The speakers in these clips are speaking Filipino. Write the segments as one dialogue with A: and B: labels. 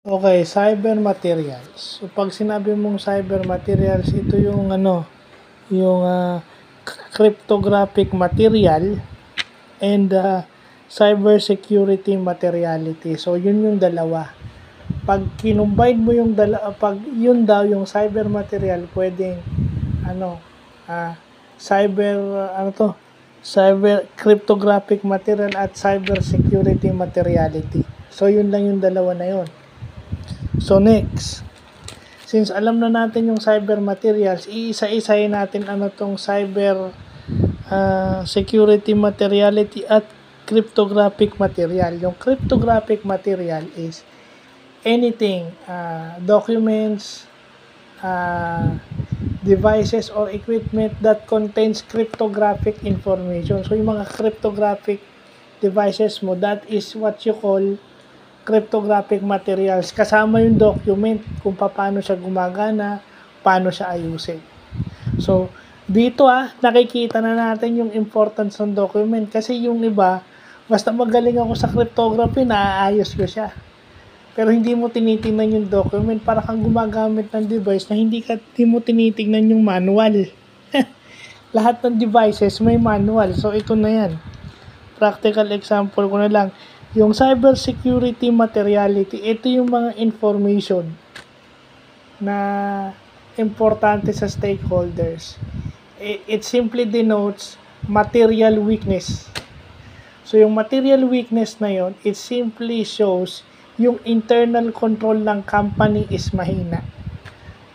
A: Okay, cyber materials. So pag sinabi mong cyber materials, ito yung yung cryptographic material and cyber security materiality. So yun yung dalawa. Pag kinumbine mo yung pag yun daw yung cyber material, pwedeng cyber cyber cryptographic material at cyber security materiality. So yun lang yung dalawa na yun. So next, since alam na natin yung cyber materials, iisa-isahin natin tong cyber security materiality at cryptographic material. Yung cryptographic material is anything, documents, devices or equipment that contains cryptographic information. So yung mga cryptographic devices mo, that is what you call cryptographic materials. Kasama yung document kung paano siya gumagana, paano siya ayusin. So, dito nakikita na natin yung importance ng document kasi yung iba, basta magaling ako sa cryptography, naaayos ko siya. Pero hindi mo tinitingnan yung document, para kang gumagamit ng device na hindi mo tinitingnan yung manual. Lahat ng devices may manual. So, ito na yan. Practical example ko na lang. Yung cyber security materiality, ito yung mga information na importante sa stakeholders. It simply denotes material weakness. So yung material weakness na yon, it simply shows yung internal control ng company is mahina.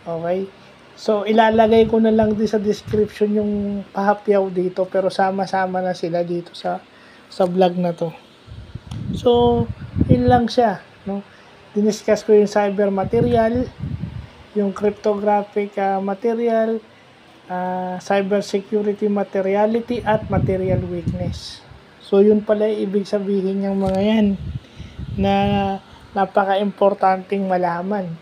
A: Okay? So ilalagay ko na lang din sa description yung pahapyaw dito, pero sama-sama na sila dito sa vlog na to. So, yun lang siya, no? Diniscuss ko yung cyber material, yung cryptographic material, cyber security materiality, at material weakness. So, yun pala ibig sabihin ng mga yan na napaka-importanting malaman.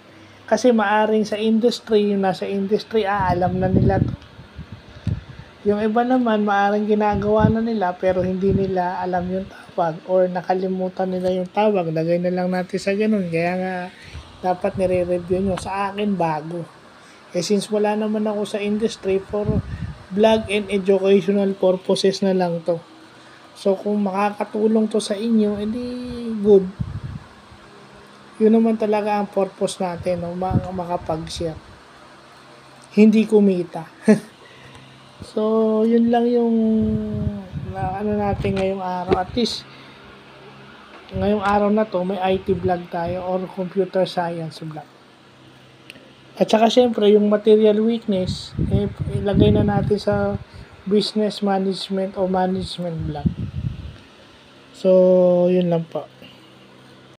A: Kasi maaring sa industry, yung nasa industry, alam na nila to. Yung iba naman, maaring ginagawa na nila pero hindi nila alam yung tawag or nakalimutan nila yung tawag. Lagay na lang natin sa ganun. Kaya nga, dapat nire-review nyo. Sa akin, bago. Since wala naman ako sa industry, for vlog and educational purposes na lang to. So, kung makakatulong to sa inyo, edi good. Yun naman talaga ang purpose natin, no? Makapag-share. Hindi kumita. So, yun lang yung natin ngayong araw. At least, ngayong araw na to, may IT vlog tayo or computer science vlog. At saka syempre, yung material weakness, ilagay na natin sa business management o management vlog. So, yun lang po.